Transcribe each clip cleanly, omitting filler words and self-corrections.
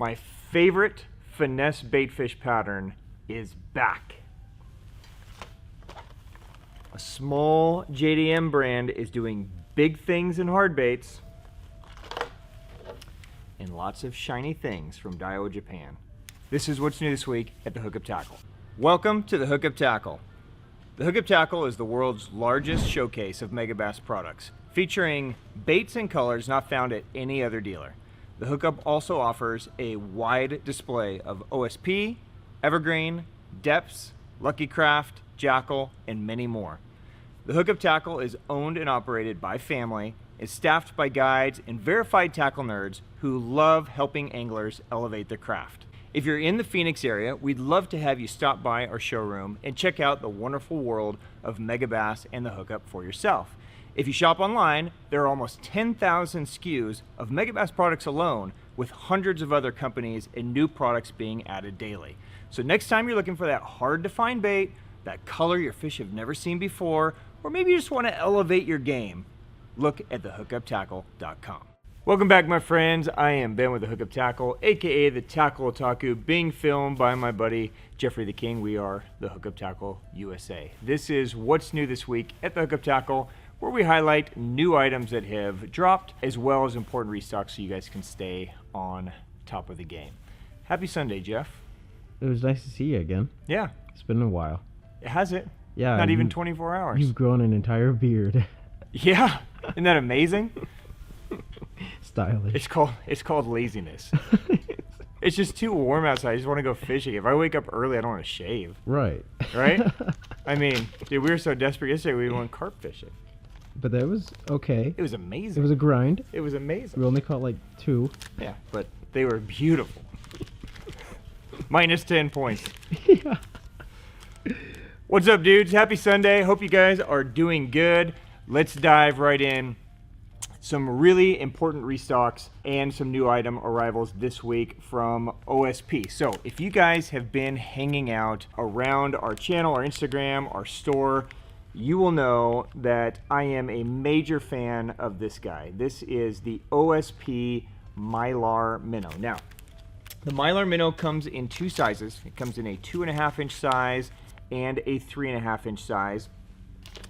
My favorite finesse baitfish pattern is back. A small JDM brand is doing big things in hard baits and lots of shiny things from Daiwa, Japan. This is what's new this week at the Hookup Tackle. Welcome to the Hookup Tackle. The Hookup Tackle is the world's largest showcase of Megabass products, featuring baits and colors not found at any other dealer. The Hookup also offers a wide display of OSP, Evergreen, Depths, Lucky Craft, Jackall, and many more. The Hookup Tackle is owned and operated by family, is staffed by guides and verified tackle nerds who love helping anglers elevate their craft. If you're in the Phoenix area, we'd love to have you stop by our showroom and check out the wonderful world of Megabass and the Hookup for yourself. If you shop online, there are almost 10,000 SKUs of Megabass products alone, with hundreds of other companies and new products being added daily. So next time you're looking for that hard to find bait, that color your fish have never seen before, or maybe you just want to elevate your game, look at thehookuptackle.com. Welcome back, my friends. I am Ben with the Hookup Tackle, aka the Tackle Otaku, being filmed by my buddy Jeffrey the King. We are the Hookup Tackle USA. This is what's new this week at the Hookup Tackle, where we highlight new items that have dropped, as well as important restocks so you guys can stay on top of the game. Happy Sunday, Jeff. It was nice to see you again. Yeah. It's been a while. Has it? Yeah. Not even 24 hours. You've grown an entire beard. Yeah. Isn't that amazing? Stylish. It's called laziness. It's just too warm outside. I just want to go fishing. If I wake up early, I don't want to shave. Right. Right? I mean, dude, we were so desperate yesterday we went carp fishing. But that was okay. It was amazing. It was a grind. It was amazing. We only caught like 2. Yeah, but they were beautiful. Minus 10 points. Yeah. What's up, dudes? Happy Sunday. Hope you guys are doing good. Let's dive right in. Some really important restocks and some new item arrivals this week from OSP. So if you guys have been hanging out around our channel, our Instagram, our store, you will know that I am a major fan of this guy. This is the OSP Mylar Minnow. Now, the Mylar Minnow comes in 2 sizes. It comes in a 2.5-inch size and a 3.5-inch size.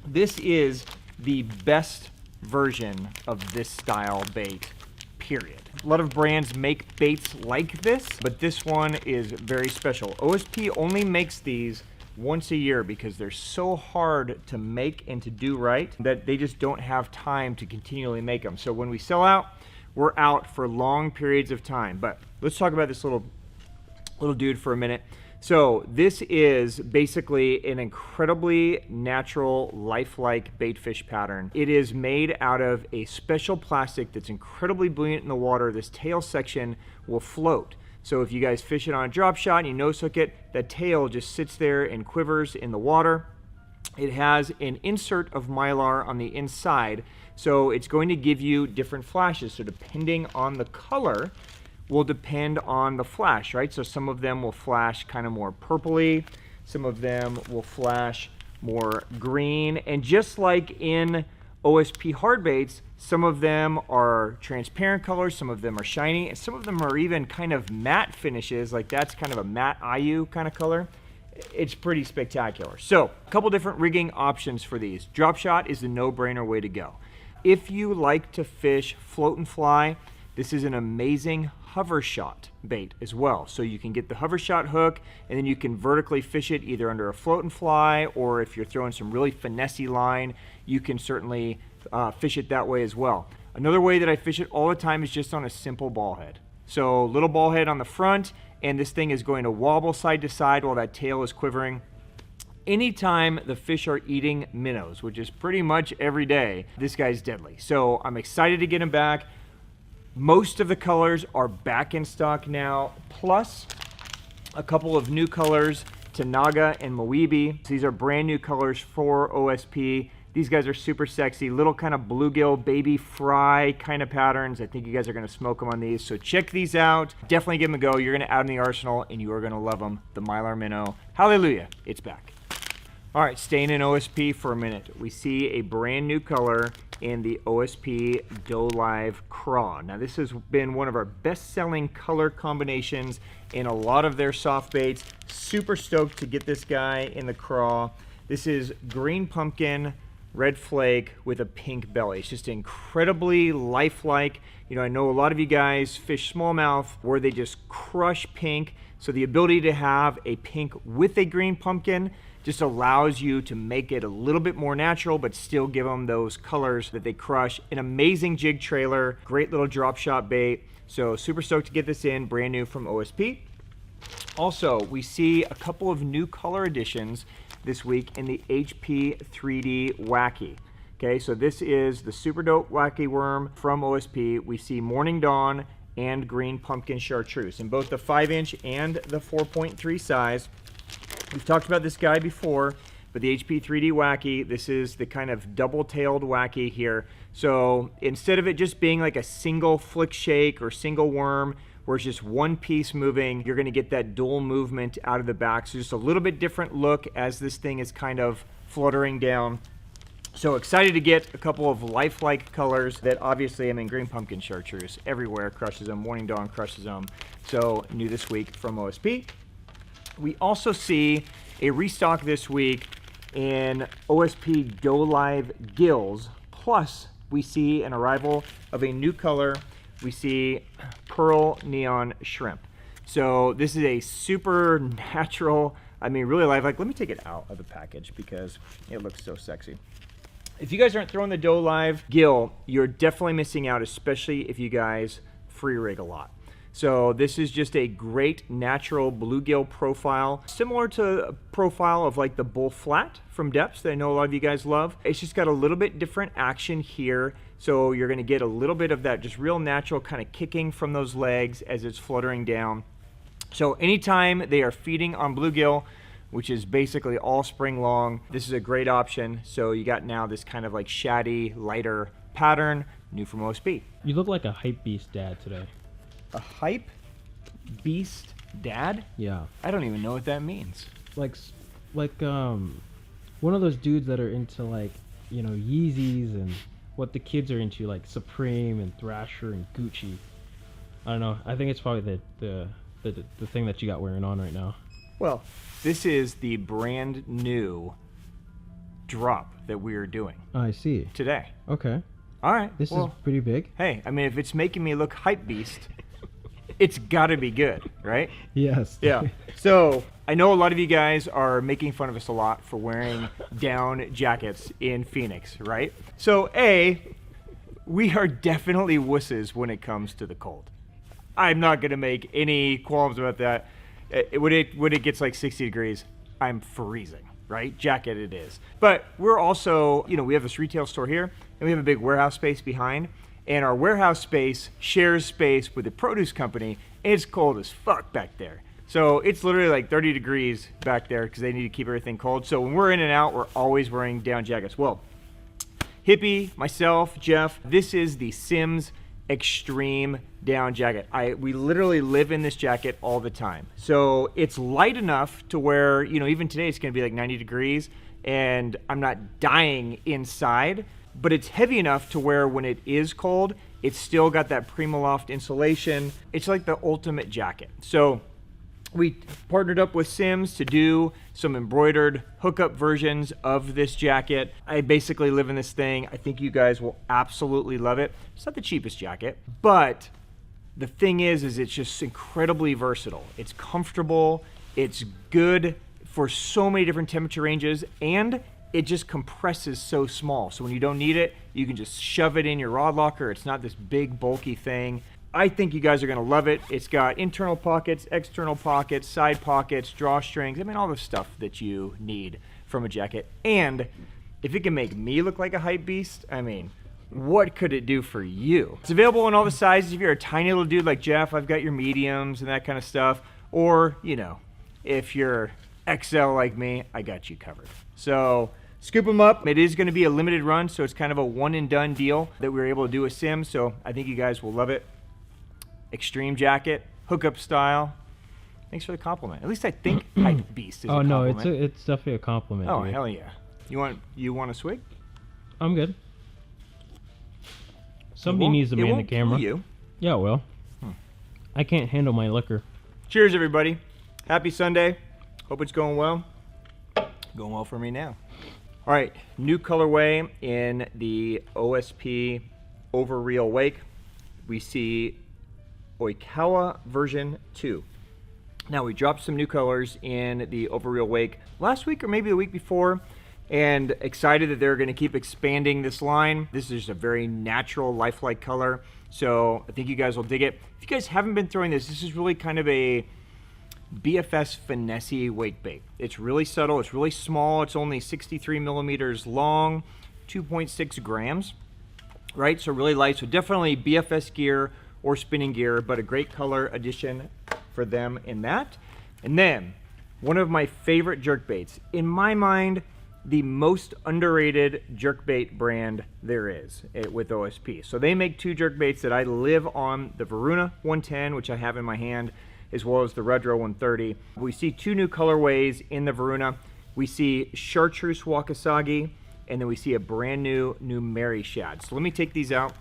This is the best version of this style bait, period. A lot of brands make baits like this, but this one is very special. OSP only makes these once a year because they're so hard to make and to do right that they just don't have time to continually make them. So when we sell out, we're out for long periods of time. But let's talk about this little dude for a minute. So this is basically an incredibly natural, lifelike baitfish pattern. It is made out of a special plastic that's incredibly buoyant in the water. This tail section will float. So if you guys fish it on a drop shot and you nose hook it, that tail just sits there and quivers in the water. It has an insert of Mylar on the inside, so it's going to give you different flashes. So depending on the color, will depend on the flash, right? So some of them will flash kind of more purpley, some of them will flash more green, and just like in OSP hard baits, some of them are transparent colors, some of them are shiny, and some of them are even kind of matte finishes, like that's kind of a matte IU kind of color. It's pretty spectacular. So a couple different rigging options for these. Drop shot is the no-brainer way to go. If you like to fish float and fly, this is an amazing hover shot bait as well. So you can get the hover shot hook and then you can vertically fish it either under a float and fly, or if you're throwing some really finessey line, you can certainly fish it that way as well. Another way that I fish it all the time is just on a simple ball head. So little ball head on the front, and this thing is going to wobble side to side while that tail is quivering. Anytime the fish are eating minnows, which is pretty much every day, this guy's deadly. So I'm excited to get him back. Most of the colors are back in stock now, plus a couple of new colors, Tanaga and Moebi. These are brand new colors for OSP. These guys are super sexy, little kind of bluegill, baby fry kind of patterns. I think you guys are gonna smoke them on these, so check these out. Definitely give them a go. You're gonna add them in the arsenal and you are gonna love them. The Mylar Minnow, hallelujah, it's back. All right, staying in OSP for a minute. We see a brand new color in the OSP Doe Live Craw. Now this has been one of our best-selling color combinations in a lot of their soft baits. Super stoked to get this guy in the craw. This is green pumpkin, red flake with a pink belly. It's just incredibly lifelike. You know, I know a lot of you guys fish smallmouth where they just crush pink. So the ability to have a pink with a green pumpkin just allows you to make it a little bit more natural, but still give them those colors that they crush. An amazing jig trailer, great little drop shot bait. So super stoked to get this in, brand new from OSP. Also, we see a couple of new color additions this week in the HP 3D Wacky. Okay, so this is the super dope wacky worm from OSP. We see Morning Dawn and green pumpkin chartreuse in both the 5-inch and the 4.3 size. We've talked about this guy before, but the HP 3D Wacky, this is the kind of double-tailed wacky here. So instead of it just being like a single flick shake or single worm, where it's just one piece moving, you're gonna get that dual movement out of the back. So just a little bit different look as this thing is kind of fluttering down. So excited to get a couple of lifelike colors that obviously, I mean, green pumpkin chartreuse everywhere crushes them, Morning Dawn crushes them. So new this week from OSP. We also see a restock this week in OSP Doe Live Gills, plus we see an arrival of a new color. We see Pearl Neon Shrimp. So this is a super natural, I mean, really lifelike. Let me take it out of the package because it looks so sexy. If you guys aren't throwing the Doe Live Gill, you're definitely missing out, especially if you guys free rig a lot. So this is just a great natural bluegill profile, similar to a profile of like the Bull Flat from Depths that I know a lot of you guys love. It's just got a little bit different action here. So you're gonna get a little bit of that just real natural kind of kicking from those legs as it's fluttering down. So anytime they are feeding on bluegill, which is basically all spring long, this is a great option. So you got now this kind of like shaddy, lighter pattern, new from OSP. You look like a hype beast dad today. A hype beast dad? Yeah. I don't even know what that means. Like one of those dudes that are into like, you know, Yeezys and what the kids are into, like Supreme and Thrasher and Gucci. I don't know. I think it's probably the thing that you got wearing on right now. Well, this is the brand new drop that we are doing I see. today. Okay. All right. This well, is pretty big. hey, I mean, if it's making me look hype beast, it's got to be good, right? Yes. Yeah. So I know a lot of you guys are making fun of us a lot for wearing down jackets in Phoenix, right? So we are definitely wusses when it comes to the cold. I'm not going to make any qualms about that. When it gets like 60 degrees, I'm freezing, right? Jacket it is. But we're also, you know, we have this retail store here, and we have a big warehouse space behind. And our warehouse space shares space with the produce company, and it's cold as fuck back there. So it's literally like 30 degrees back there because they need to keep everything cold. So when we're in and out, we're always wearing down jackets. Well, Hippie, myself, Jeff, this is the Simms Extreme down jacket. We literally live in this jacket all the time. So it's light enough to where, you know, even today it's going to be like 90 degrees and I'm not dying inside, but it's heavy enough to where when it is cold, it's still got that Primaloft insulation. It's like the ultimate jacket. So we partnered up with Simms to do some embroidered hookup versions of this jacket. I basically live in this thing. I think you guys will absolutely love it. It's not the cheapest jacket, but the thing is it's just incredibly versatile. It's comfortable. It's good for so many different temperature ranges, and it just compresses so small. So when you don't need it, you can just shove it in your rod locker. It's not this big bulky thing. I think you guys are gonna love it. It's got internal pockets, external pockets, side pockets, drawstrings. I mean, all the stuff that you need from a jacket. And if it can make me look like a hype beast, I mean, what could it do for you? It's available in all the sizes. If you're a tiny little dude like Jeff, I've got your mediums and that kind of stuff. Or, you know, if you're XL like me, I got you covered. So scoop them up. It is gonna be a limited run, so it's kind of a one and done deal that we were able to do with Simms. So I think you guys will love it. Extreme jacket, hookup style. Thanks for the compliment. At least I think hype beast is a compliment. Oh no, it's definitely a compliment. Oh dude. hell yeah! You want a swig? I'm good. Somebody won't- needs to it man the won't kill camera. you. Yeah, well. I can't handle my liquor. Cheers, everybody. Happy Sunday. Hope it's going well. Going well for me now. All right, new colorway in the OSP Overreal Wake. We see Oikawa version 2. Now, we dropped some new colors in the Overreal Wake last week or maybe the week before, and excited that they're going to keep expanding this line. This is a very natural, lifelike color, so I think you guys will dig it. If you guys haven't been throwing this is really kind of a BFS finesse wake bait. It's really subtle, it's really small, it's only 63 millimeters long, 2.6 grams, right? So really light, so definitely BFS gear or spinning gear, but a great color addition for them in that. And then, one of my favorite jerk baits, in my mind, the most underrated jerkbait brand there is with OSP. So they make two jerkbaits that I live on, the Varuna 110, which I have in my hand, as well as the Redro 130. We see two new colorways in the Varuna. We see Chartreuse Wakasagi, and then we see a brand new Mary Shad. So let me take these out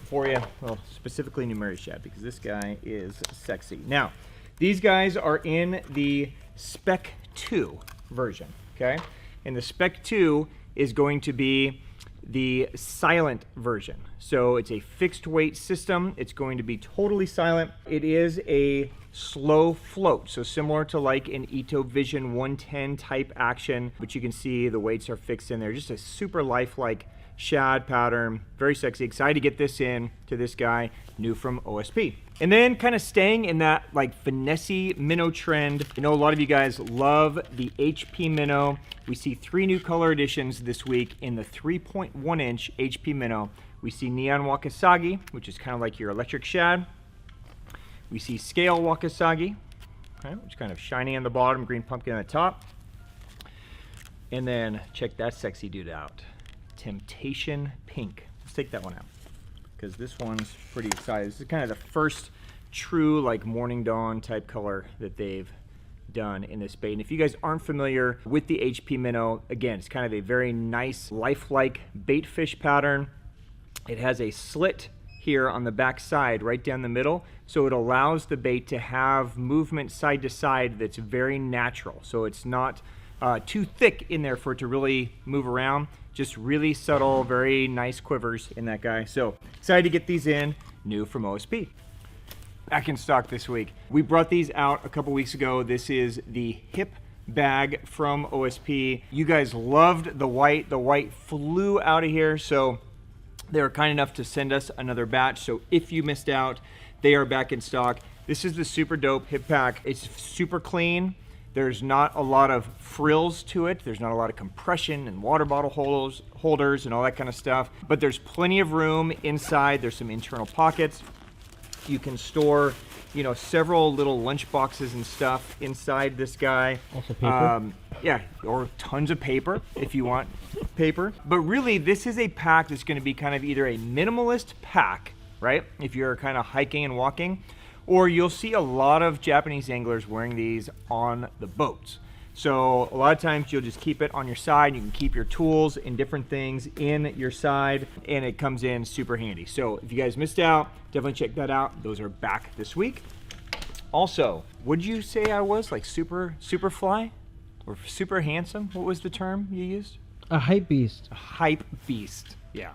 for you, well, specifically new Mary Shad, because this guy is sexy. Now, these guys are in the Spec 2 version, okay? And the Spec 2 is going to be the silent version. So it's a fixed weight system. It's going to be totally silent. It is a slow float, so similar to like an Ito Vision 110 type action, but you can see the weights are fixed in there. Just a super lifelike shad pattern, very sexy. Excited to get this in to this guy, new from OSP. And then kind of staying in that like finesse minnow trend. I know a lot of you guys love the HP minnow. We see 3 new color additions this week in the 3.1 inch HP minnow. We see Neon Wakasagi, which is kind of like your electric shad. We see Scale Wakasagi, okay, which is kind of shiny on the bottom, green pumpkin on the top. And then check that sexy dude out. Temptation Pink. Let's take that one out because this one's pretty exciting. This is kind of the first true like morning dawn type color that they've done in this bait. And if you guys aren't familiar with the HP minnow, again, it's kind of a very nice lifelike bait fish pattern. It has a slit here on the back side right down the middle, so it allows the bait to have movement side to side that's very natural, so it's not too thick in there for it to really move around. Just really subtle, very nice quivers in that guy. So excited to get these in, new from OSP. Back in stock this week. We brought these out a couple weeks ago. This is the hip bag from OSP. You guys loved the white. The white flew out of here, so they were kind enough to send us another batch. So if you missed out, they are back in stock. This is the super dope hip pack. It's super clean. There's not a lot of frills to it. There's not a lot of compression and water bottle holders and all that kind of stuff. But there's plenty of room inside. There's some internal pockets. You can store, you know, several little lunch boxes and stuff inside this guy. Also paper? Yeah, or tons of paper if you want paper. But really, this is a pack that's going to be kind of either a minimalist pack, right? If you're kind of hiking and walking, or you'll see a lot of Japanese anglers wearing these on the boats. So a lot of times you'll just keep it on your side. You can keep your tools and different things in your side, and it comes in super handy. So if you guys missed out, definitely check that out. Those are back this week. Also, would you say I was like super fly or super handsome? What was the term you used? A hype beast. A hype beast. Yeah.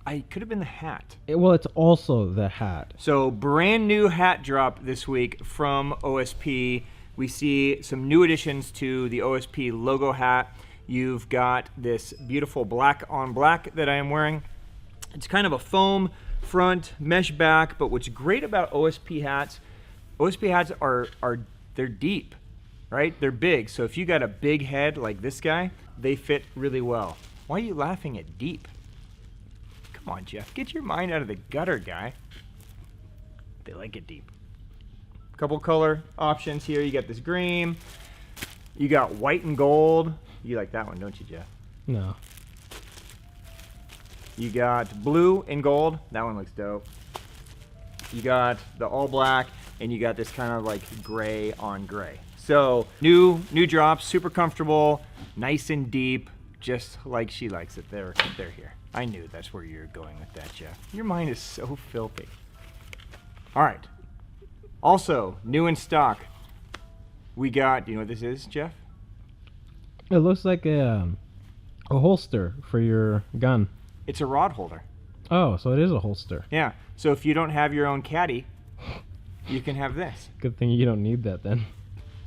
I could have been the hat. Well, it's also the hat. So brand new hat drop this week from OSP. We see some new additions to the OSP logo hat. You've got this beautiful black on black that I am wearing. It's kind of a foam front, mesh back, but what's great about OSP hats are they're deep, right? They're big. So if you got a big head like this guy, they fit really well. Why are you laughing at deep? Come on, Jeff, get your mind out of the gutter, guy. They like it deep. Couple color options here. You got this green. You got white and gold. You like that one, don't you, Jeff? No. You got blue and gold. That one looks dope. You got the all black, and you got this kind of like gray on gray. So new drops, super comfortable, nice and deep, just like she likes it. They're here. I knew that's where you're going with that, Jeff. Your mind is so filthy. All right. Also, new in stock, we got, do you know what this is, Jeff? It looks like a holster for your gun. It's a rod holder. Oh, so it is a holster. Yeah. So if you don't have your own caddy, you can have this. Good thing you don't need that then,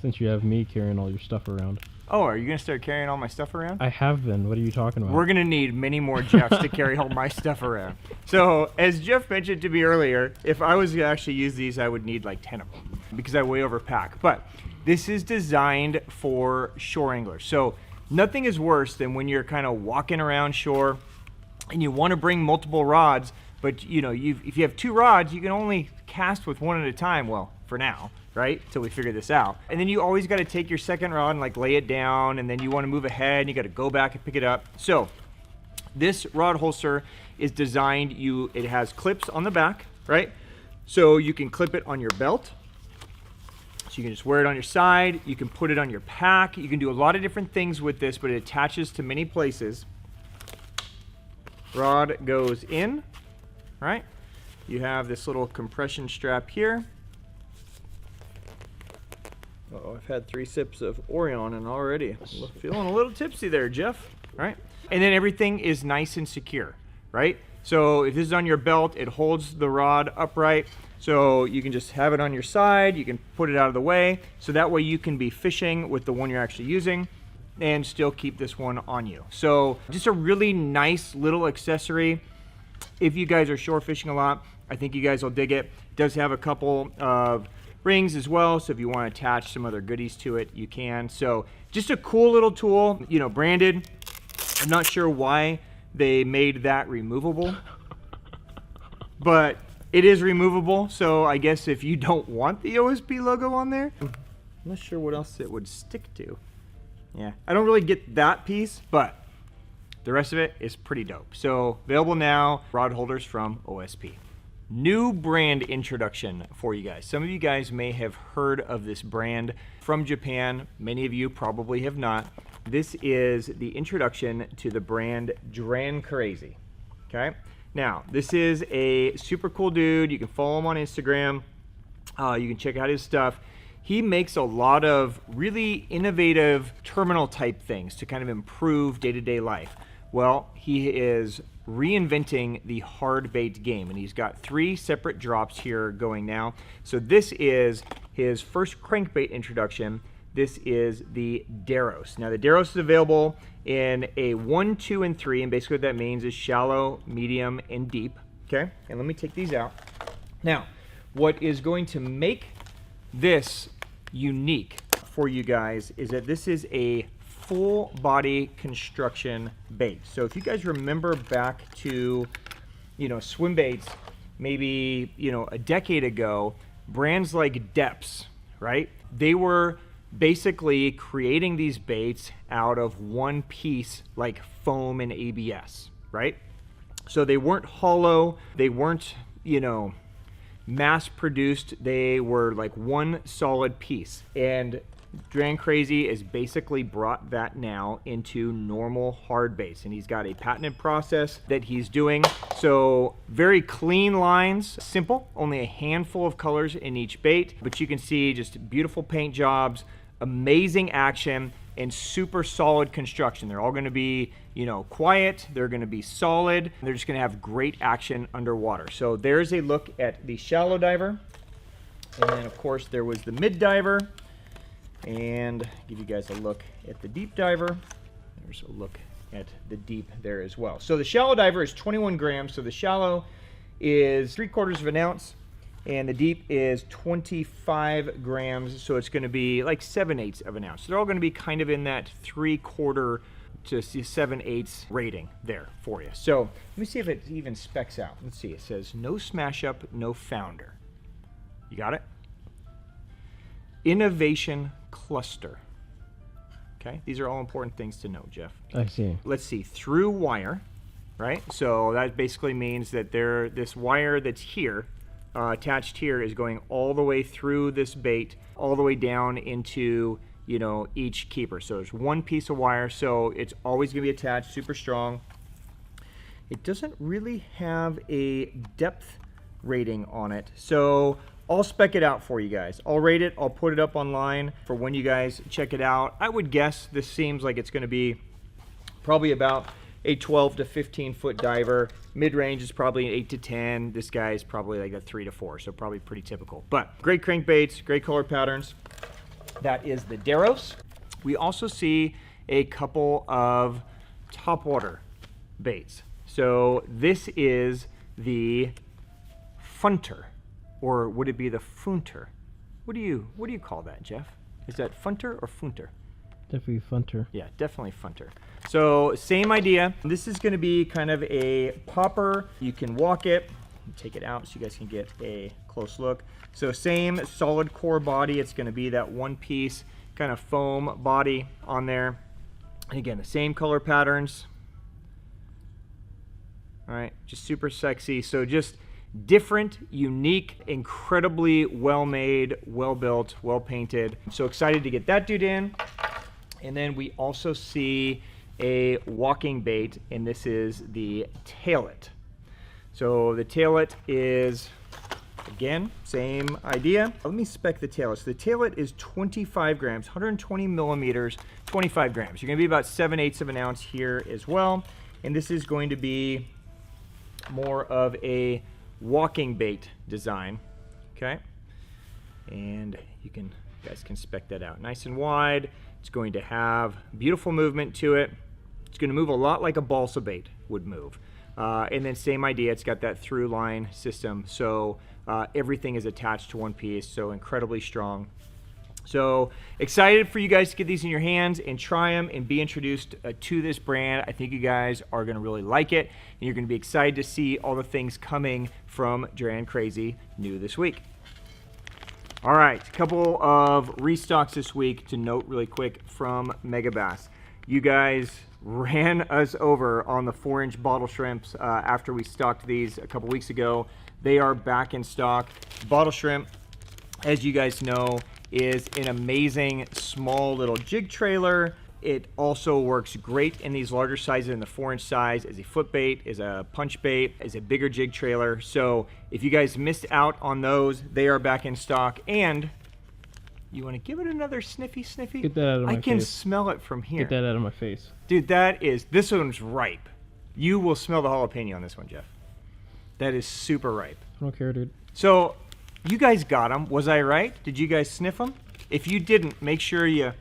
since you have me carrying all your stuff around. Oh, are you going to start carrying all my stuff around? I have been. What are you talking about? We're going to need many more Jeffs to carry all my stuff around. So, as Jeff mentioned to me earlier, if I was to actually use these, I would need like 10 of them because I way overpack. But this is designed for shore anglers. So, nothing is worse than when you're kind of walking around shore and you want to bring multiple rods, but you know, if you have 2 rods, you can only cast with one at a time. Well, for now, right? Till we figure this out. And then you always got to take your second rod and like lay it down, and then you want to move ahead and you got to go back and pick it up. So this rod holster is designed, it has clips on the back, right? So you can clip it on your belt. So you can just wear it on your side. You can put it on your pack. You can do a lot of different things with this, but it attaches to many places. Rod goes in, right? You have this little compression strap here. Oh, I've had 3 sips of Orion and already feeling a little tipsy there, Jeff. Right? And then everything is nice and secure, right? So if this is on your belt, it holds the rod upright. So you can just have it on your side. You can put it out of the way. So that way you can be fishing with the one you're actually using and still keep this one on you. So just a really nice little accessory. If you guys are shore fishing a lot, I think you guys will dig it. It does have a couple of rings as well, so if you want to attach some other goodies to it, you can. So just a cool little tool, you know, branded. I'm not sure why they made that removable, but it is removable. So I guess if you don't want the OSP logo on there, I'm not sure what else it would stick to. Yeah, I don't really get that piece, but the rest of it is pretty dope. So available now, rod holders from OSP. New brand introduction for you guys. Some of you guys may have heard of this brand from Japan. Many of you probably have not. This is the introduction to the brand DranCrazy. Okay. Now, this is a super cool dude. You can follow him on Instagram. You can check out his stuff. He makes a lot of really innovative terminal type things to kind of improve day-to-day life. Well, he is reinventing the hard bait game, and he's got 3 separate drops here going now. So this is his first crankbait introduction. This is the Deros. Now the Deros is available in a 1, 2, and 3, and basically what that means is shallow, medium, and deep. Okay, and let me take these out. Now, what is going to make this unique for you guys is that this is a full body construction bait. So if you guys remember back to, you know, swim baits, maybe, you know, a decade ago, brands like Depths, right? They were basically creating these baits out of one piece, like foam and ABS, right? So they weren't hollow, they weren't, you know, mass produced, they were like one solid piece. And DranCrazy has basically brought that now into normal hard baits, and he's got a patented process that he's doing. So very clean lines, simple, only a handful of colors in each bait, but you can see just beautiful paint jobs, amazing action, and super solid construction. They're all going to be, you know, quiet, they're going to be solid, they're just going to have great action underwater. So there's a look at the shallow diver, and then of course there was the mid diver, and give you guys a look at the deep diver. There's a look at the deep there as well. So the shallow diver is 21 grams, so the shallow is 3/4 of an ounce, and the deep is 25 grams, so it's going to be like 7/8 of an ounce. So they're all going to be kind of in that 3/4 to 7/8 rating there for you. So let me see if it even specs out. Let's see, it says no smash up, no founder. You got it? Innovation cluster. Okay, these are all important things to know, Jeff. I see. Let's see, through wire, right? So that basically means that this wire that's here, attached here, is going all the way through this bait, all the way down into, you know, each keeper. So there's one piece of wire, so it's always going to be attached, super strong. it doesn't really have a depth rating on it. So I'll spec it out for you guys. I'll rate it, I'll put it up online for when you guys check it out. I would guess this seems like it's gonna be probably about a 12 to 15 foot diver. Mid-range is probably an 8 to 10. This guy is probably like a 3 to 4, so probably pretty typical. But great crankbaits, great color patterns. That is the Deros. We also see a couple of topwater baits. So this is the Funter, or would it be the Funter? What do you call that, Jeff? Is that Funter or Funter? Definitely funter. Yeah, definitely Funter. So same idea. This is going to be kind of a popper. You can walk it, take it out so you guys can get a close look. So same solid core body. It's going to be that one piece kind of foam body on there. And again, the same color patterns. All right, just super sexy. So just different, unique, incredibly well-made, well-built, well-painted. So excited to get that dude in. And then we also see a walking bait, and this is the Tailet. So the Tailet is, again, same idea. Let me spec the Tailet. So the Tailet is 25 grams, 120 millimeters, 25 grams. You're gonna be about 7/8 of an ounce here as well. And this is going to be more of a walking bait design, okay? And you guys can spec that out. Nice and wide. It's going to have beautiful movement to it. It's going to move a lot like a balsa bait would move. And then same idea, it's got that through line system. So everything is attached to one piece, so incredibly strong. So excited for you guys to get these in your hands and try them and be introduced to this brand. I think you guys are going to really like it, and you're going to be excited to see all the things coming from Duran Crazy new this week. All right, a couple of restocks this week to note really quick from Megabass. You guys ran us over on the 4-inch bottle shrimps after we stocked these a couple weeks ago. They are back in stock. Bottle shrimp, as you guys know, is an amazing small little jig trailer. It also works great in these larger sizes, in the 4-inch size, as a foot bait, as a punch bait, as a bigger jig trailer. So if you guys missed out on those, they are back in stock. And you want to give it another sniffy? Get that out of my I can face. smell it from here. Get that out of my face. Dude, this one's ripe. You will smell the jalapeno on this one, Jeff. That is super ripe. I don't care, dude. So you guys got them. Was I right? Did you guys sniff them? If you didn't, make sure you...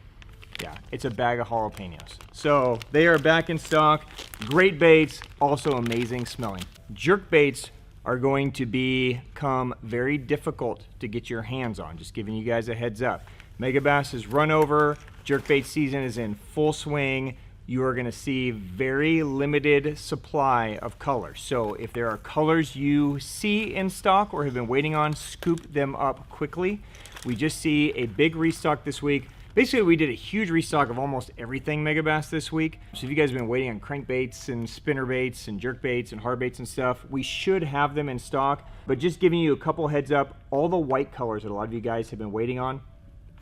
Yeah, it's a bag of jalapenos. So they are back in stock. Great baits, also amazing smelling. Jerk baits are going to become very difficult to get your hands on, just giving you guys a heads up. Megabass is run over. Jerk bait season is in full swing. You are going to see very limited supply of colors. So if there are colors you see in stock or have been waiting on, scoop them up quickly. We just see a big restock this week. Basically, we did a huge restock of almost everything Megabass this week. So if you guys have been waiting on crankbaits and spinner baits and jerk baits and hard baits and stuff, we should have them in stock. But just giving you a couple heads up, all the white colors that a lot of you guys have been waiting on,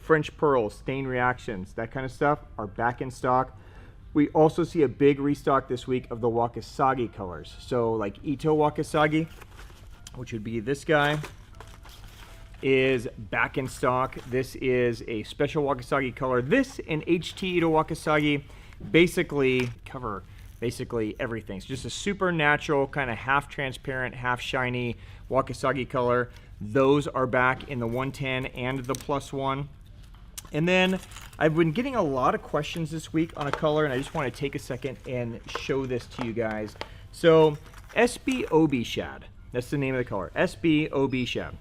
French pearls, stain reactions, that kind of stuff, are back in stock. We also see a big restock this week of the Wakasagi colors. So like Ito Wakasagi, which would be this guy, is back in stock. This is a special Wakasagi color. This and HT Ito Wakasagi basically cover everything. It's just a super natural, kind of half transparent, half shiny Wakasagi color. Those are back in the 110 and the +1. And then I've been getting a lot of questions this week on a color, and I just want to take a second and show this to you guys. So SB OB Shad, that's the name of the color, SB OB Shad.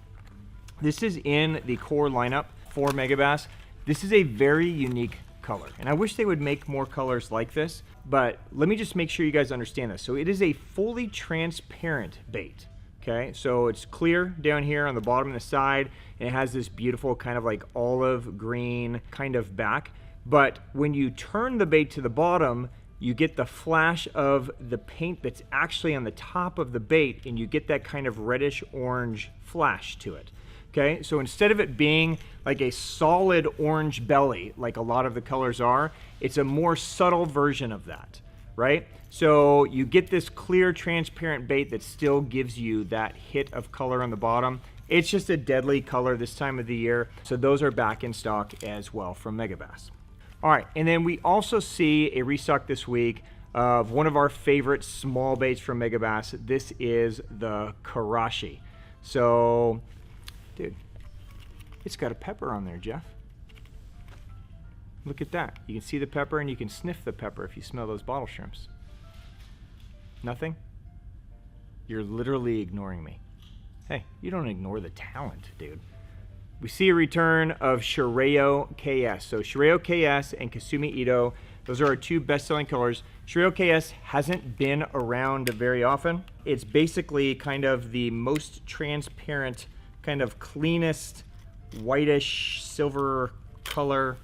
This is in the core lineup for Megabass. This is a very unique color, and I wish they would make more colors like this, but let me just make sure you guys understand this. So it is a fully transparent bait, okay? So it's clear down here on the bottom and the side, and it has this beautiful kind of like olive green kind of back, but when you turn the bait to the bottom, you get the flash of the paint that's actually on the top of the bait, and you get that kind of reddish orange flash to it. Okay, so instead of it being like a solid orange belly, like a lot of the colors are, it's a more subtle version of that. right? So you get this clear, transparent bait that still gives you that hit of color on the bottom. It's just a deadly color this time of the year. So those are back in stock as well from Megabass. All right, and then we also see a restock this week of one of our favorite small baits from Megabass. This is the Karashi. So, dude, it's got a pepper on there, Jeff. Look at that. You can see the pepper and you can sniff the pepper if you smell those bottle shrimps. Nothing? You're literally ignoring me. Hey, you don't ignore the talent, dude. We see a return of Shireo KS. So Shireo KS and Kasumi Ito, those are our two best-selling colors. Shireo KS hasn't been around very often. It's basically kind of the most transparent, kind of cleanest, whitish silver color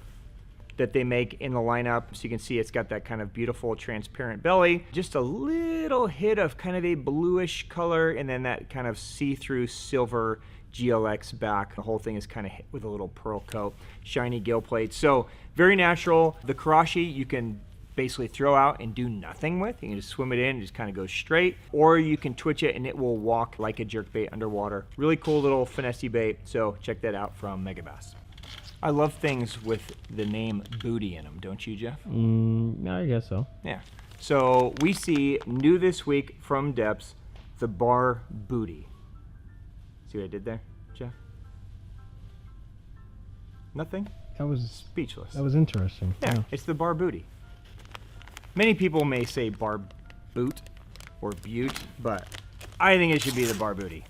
that they make in the lineup. So you can see it's got that kind of beautiful transparent belly, just a little hit of kind of a bluish color, and then that kind of see-through silver GLX back. The whole thing is kind of hit with a little pearl coat, shiny gill plate. So very natural. The Karashi you can basically throw out and do nothing with. You can just swim it in and just kind of go straight, or you can twitch it and it will walk like a jerkbait underwater. Really cool little finessey bait. So check that out from Megabass. I love things with the name Booty in them, don't you, Jeff? I guess so. Yeah. So we see new this week from Depths, the Bar Booty. See what I did there, Jeff? Nothing? That was Speechless. interesting. Yeah, it's the Bar Booty. Many people may say Bar Boot or Butte, but I think it should be the Bar Booty.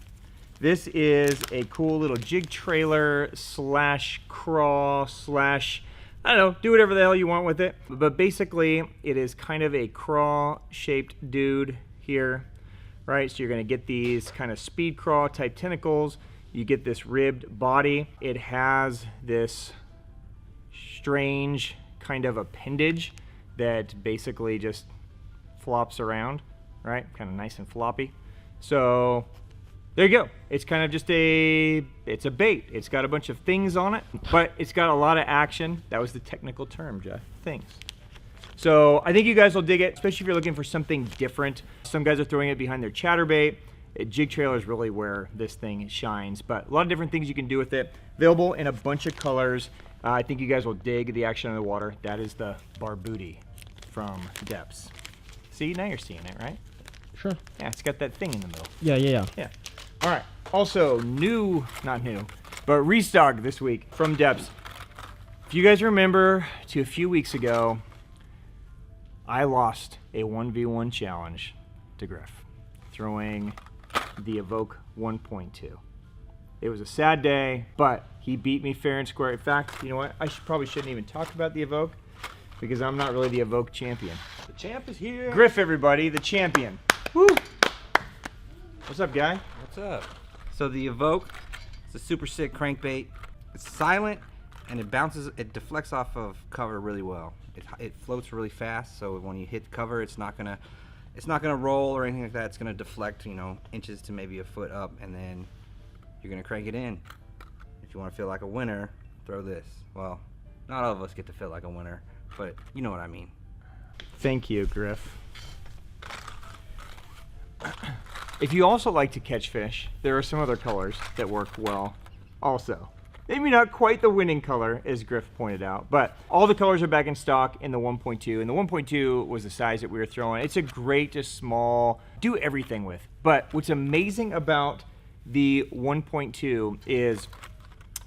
This is a cool little jig trailer slash crawl slash, I don't know, do whatever the hell you want with it. But basically, it is kind of a crawl-shaped dude here, right? So you're gonna get these kind of speed crawl type tentacles. You get this ribbed body. It has this strange kind of appendage that basically just flops around, right? Kind of nice and floppy. So there you go. It's kind of just it's a bait. It's got a bunch of things on it, but it's got a lot of action. That was the technical term, Jeff. Things. So I think you guys will dig it, especially if you're looking for something different. Some guys are throwing it behind their chatterbait. A jig trailer is really where this thing shines, but a lot of different things you can do with it. Available in a bunch of colors. I think you guys will dig the action in the water. That is the Bar Booty from Depths. See, now you're seeing it, right? Sure. Yeah, it's got that thing in the middle. Yeah. Yeah. All right. Also, not new, but restock this week from Depths. If you guys remember, a few weeks ago, I lost a 1v1 challenge to Griff, throwing the Evoke 1.2. It was a sad day, but he beat me fair and square. In fact, you know what? I probably shouldn't even talk about the Evoke because I'm not really the Evoke champion. The champ is here. Griff, everybody, the champion. Woo! What's up, guy? What's up? So the Evoke, it's a super sick crankbait. It's silent and it deflects off of cover really well. It floats really fast, so when you hit cover, it's not gonna roll or anything like that. It's gonna deflect, inches to maybe a foot up, and then you're gonna crank it in. If you want to feel like a winner, throw this. Well, not all of us get to feel like a winner, but you know what I mean. Thank you, Griff. If you also like to catch fish, there are some other colors that work well also. Maybe not quite the winning color, as Griff pointed out, but all the colors are back in stock in the 1.2, and the 1.2 was the size that we were throwing. It's a great, just small, do everything with. But what's amazing about the 1.2 is,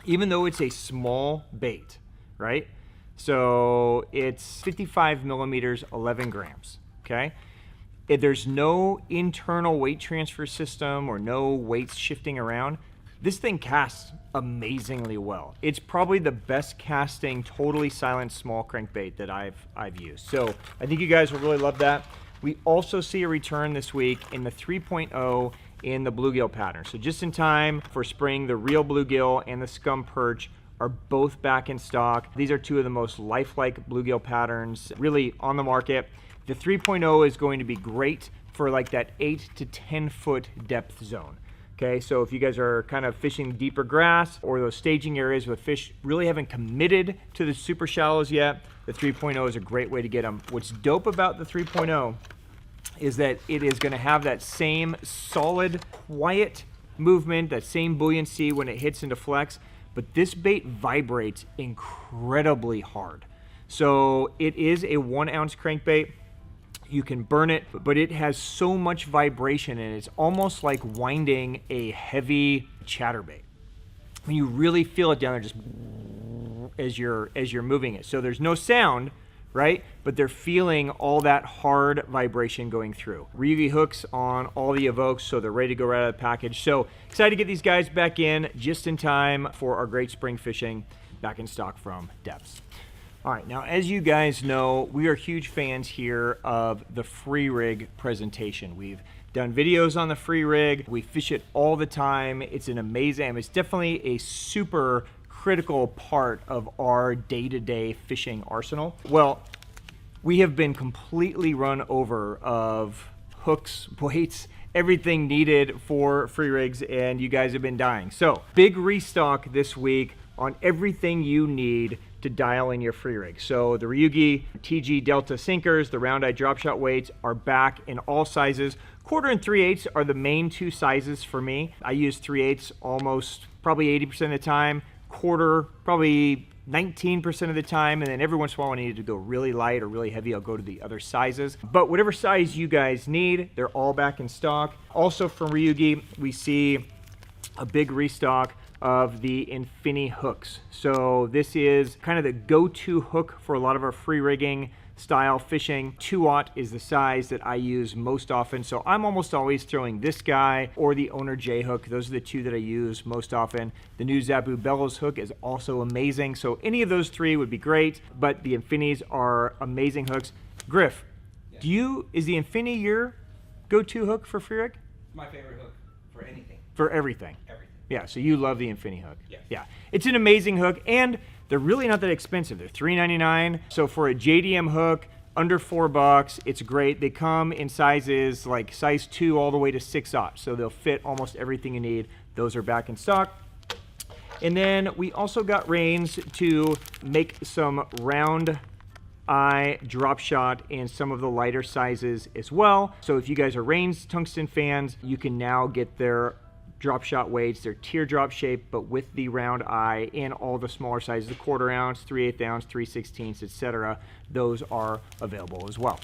even though it's a small bait, right? So it's 55 millimeters, 11 grams, okay? There's no internal weight transfer system or no weights shifting around. This thing casts amazingly well. It's probably the best casting, totally silent small crankbait that I've used. So I think you guys will really love that. We also see a return this week in the 3.0 in the bluegill pattern. So just in time for spring, the real bluegill and the scum perch are both back in stock. These are two of the most lifelike bluegill patterns really on the market. The 3.0 is going to be great for like that 8 to 10 foot depth zone. Okay, so if you guys are kind of fishing deeper grass or those staging areas with fish really haven't committed to the super shallows yet, the 3.0 is a great way to get them. What's dope about the 3.0 is that it is going to have that same solid, quiet movement, that same buoyancy when it hits into flex, but this bait vibrates incredibly hard. So it is a 1 ounce crankbait. You can burn it, but it has so much vibration and it's almost like winding a heavy chatterbait. I mean, you really feel it down there just as you're moving it. So there's no sound, right? But they're feeling all that hard vibration going through. Ryugi hooks on all the Evokes, so they're ready to go right out of the package. So excited to get these guys back in just in time for our great spring fishing, back in stock from Depths. All right, now as you guys know, we are huge fans here of the Free Rig presentation. We've done videos on the Free Rig. We fish it all the time. It's an amazing, it's definitely a super critical part of our day-to-day fishing arsenal. Well, we have been completely run over of hooks, weights, everything needed for Free Rigs, and you guys have been dying. So big restock this week on everything you need to dial in your Free Rig. So the Ryugi TG Delta sinkers, the round eye drop shot weights are back in all sizes. 1/4 and 3/8 are the main 2 sizes for me. I use 3/8 almost probably 80% of the time, 1/4 probably 19% of the time, and then every once in a while when I need to go really light or really heavy, I'll go to the other sizes. But whatever size you guys need, they're all back in stock. Also from Ryugi, we see a big restock of the Infini hooks. So this is kind of the go-to hook for a lot of our free rigging style fishing. 2/0 is the size that I use most often. So I'm almost always throwing this guy or the Owner J hook. Those are the 2 that I use most often. The new Zabu Bellows hook is also amazing. So any of those 3 would be great, but the Infinis are amazing hooks. Griff, is the Infini your go-to hook for free rig? My favorite hook for anything. For everything? Everything. Yeah, so you love the Infini hook. Yes. Yeah, it's an amazing hook, and they're really not that expensive. They're $3.99. So for a JDM hook, under $4, it's great. They come in sizes like size 2 all the way to 6/0, so they'll fit almost everything you need. Those are back in stock. And then we also got reins to make some round eye drop shot in some of the lighter sizes as well. So if you guys are Reigns tungsten fans, you can now get their drop shot weights. They're teardrop shaped, but with the round eye in all the smaller sizes, the 1/4 ounce, 3/8 ounce, 3/16, etc. Those are available as well.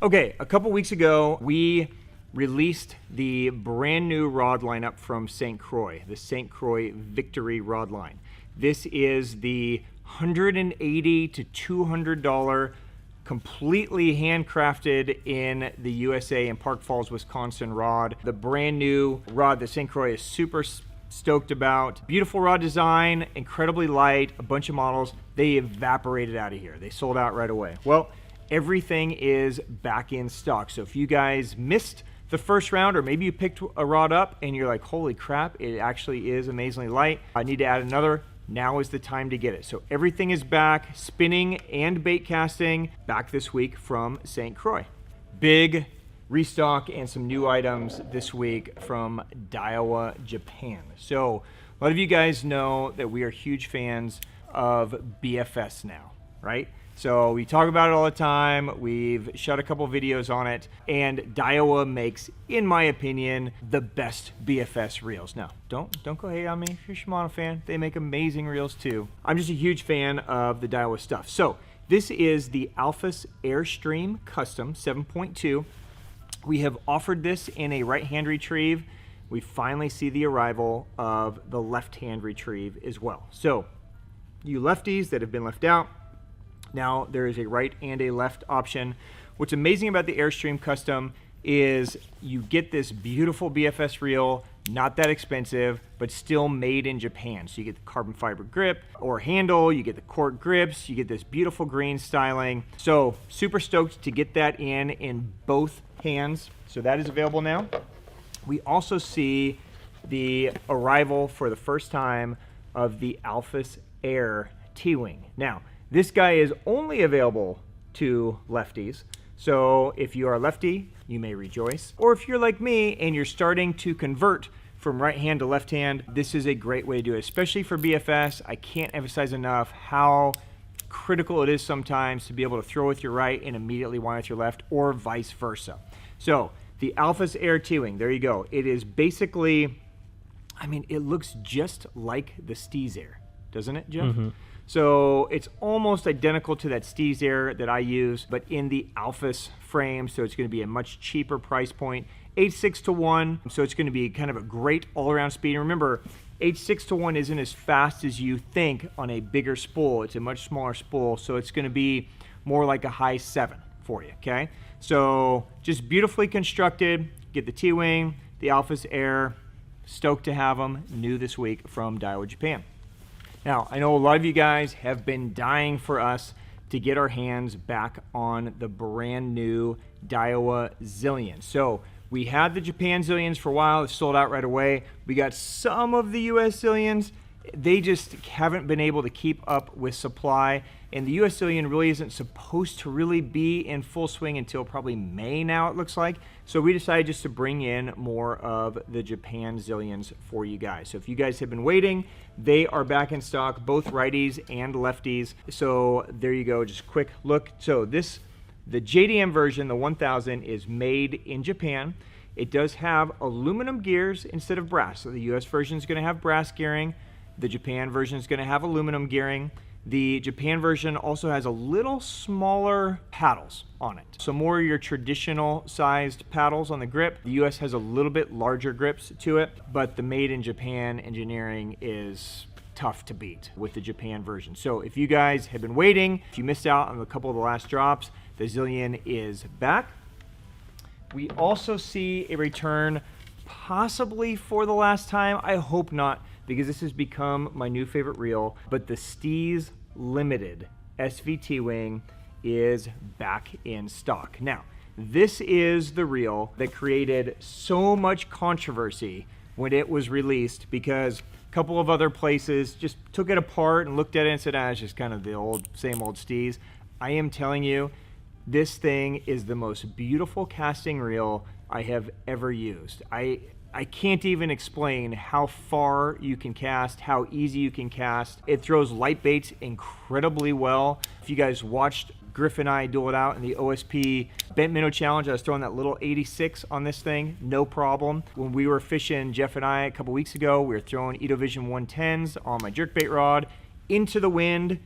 Okay, a couple weeks ago, we released the brand new rod lineup from St. Croix, the St. Croix Victory rod line. This is the $180 to $200 completely handcrafted in the USA in Park Falls, Wisconsin rod. The brand new rod that St. Croix is super stoked about. Beautiful rod design, incredibly light, a bunch of models. They evaporated out of here. They sold out right away. Well, everything is back in stock. So if you guys missed the first round, or maybe you picked a rod up and you're like, holy crap, it actually is amazingly light, I need to add another, now is the time to get it. So everything is back, spinning and bait casting, back this week from St. Croix. Big restock and some new items this week from Daiwa, Japan. So a lot of you guys know that we are huge fans of BFS now, right? So we talk about it all the time. We've shot a couple videos on it, and Daiwa makes, in my opinion, the best BFS reels. Now, don't go hate on me if you're a Shimano fan. They make amazing reels too. I'm just a huge fan of the Daiwa stuff. So this is the Alphas Airstream Custom 7.2. We have offered this in a right-hand retrieve. We finally see the arrival of the left-hand retrieve as well. So you lefties that have been left out, now there is a right and a left option. What's amazing about the Airstream Custom is you get this beautiful BFS reel, not that expensive, but still made in Japan. So you get the carbon fiber grip or handle, you get the cork grips, you get this beautiful green styling. So super stoked to get that in both hands. So that is available now. We also see the arrival for the first time of the Alphas Air T-Wing. Now, this guy is only available to lefties. So if you are a lefty, you may rejoice. Or if you're like me and you're starting to convert from right hand to left hand, this is a great way to do it, especially for BFS. I can't emphasize enough how critical it is sometimes to be able to throw with your right and immediately wind with your left, or vice versa. So the Alphys Air T-Wing, there you go. It is basically, I mean, it looks just like the Steez Air, doesn't it, Jeff? So it's almost identical to that Steez Air that I use, but in the Alphys frame, so it's going to be a much cheaper price point. H6-to-1, so it's going to be kind of a great all-around speed. And remember, H6-to-1 isn't as fast as you think on a bigger spool. It's a much smaller spool, so it's going to be more like a high 7 for you, okay? So just beautifully constructed. Get the T-Wing, the Alphys Air. Stoked to have them new this week from Daiwa Japan. Now, I know a lot of you guys have been dying for us to get our hands back on the brand new Daiwa Zillion. So we had the Japan Zillions for a while. It sold out right away. We got some of the US Zillions. They just haven't been able to keep up with supply. And the US Zillion really isn't supposed to really be in full swing until probably May now, it looks like. So we decided just to bring in more of the Japan Zillions for you guys. So if you guys have been waiting, they are back in stock, both righties and lefties. So there you go, just quick look. So the JDM version, the 1000, is made in Japan. It does have aluminum gears instead of brass. So the US version is going to have brass gearing. The Japan version is going to have aluminum gearing. The Japan version also has a little smaller paddles on it. So more your traditional sized paddles on the grip. The US has a little bit larger grips to it, but the made in Japan engineering is tough to beat with the Japan version. So if you guys have been waiting, if you missed out on a couple of the last drops, the Zillion is back. We also see a return possibly for the last time. I hope not, because this has become my new favorite reel, but the Steez Limited SVT Wing is back in stock. Now, this is the reel that created so much controversy when it was released, because a couple of other places just took it apart and looked at it and said, it's just kind of the same old Steez. I am telling you, this thing is the most beautiful casting reel I have ever used. I can't even explain how far you can cast, how easy you can cast. It throws light baits incredibly well. If you guys watched Griff and I duel it out in the OSP Bent Minnow Challenge, I was throwing that little 86 on this thing, no problem. When we were fishing, Jeff and I, a couple weeks ago, we were throwing Edovision 110s on my jerkbait rod into the wind.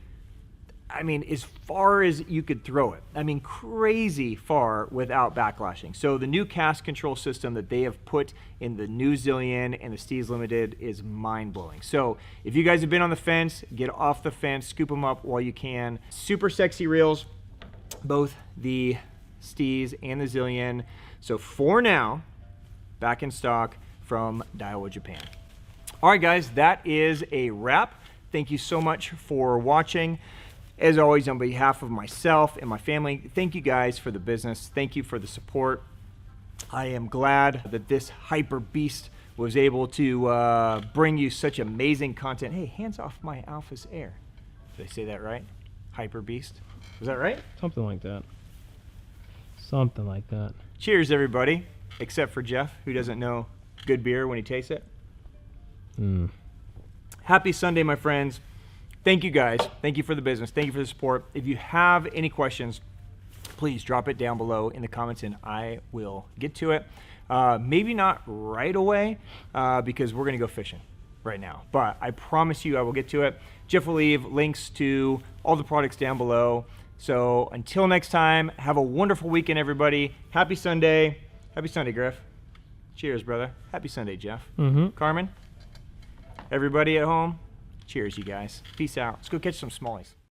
I mean, as far as you could throw it. I mean, crazy far without backlashing. So the new cast control system that they have put in the new Zillion and the Steez Limited is mind-blowing. So if you guys have been on the fence, get off the fence, scoop them up while you can. Super sexy reels, both the Steez and the Zillion. So for now, back in stock from Daiwa Japan. All right, guys, that is a wrap. Thank you so much for watching. As always, on behalf of myself and my family, thank you guys for the business. Thank you for the support. I am glad that this hyper beast was able to bring you such amazing content. Hey, hands off my Alphys Air. Did I say that right? Hyper beast. Was that right? Something like that. Something like that. Cheers, everybody. Except for Jeff, who doesn't know good beer when he tastes it. Happy Sunday, my friends. Thank you guys. Thank you for the business. Thank you for the support. If you have any questions, please drop it down below in the comments and I will get to it. Maybe not right away because we're going to go fishing right now. But I promise you I will get to it. Jeff will leave links to all the products down below. So until next time, have a wonderful weekend, everybody. Happy Sunday. Happy Sunday, Griff. Cheers, brother. Happy Sunday, Jeff. Carmen. Everybody at home. Cheers, you guys. Peace out. Let's go catch some smallies.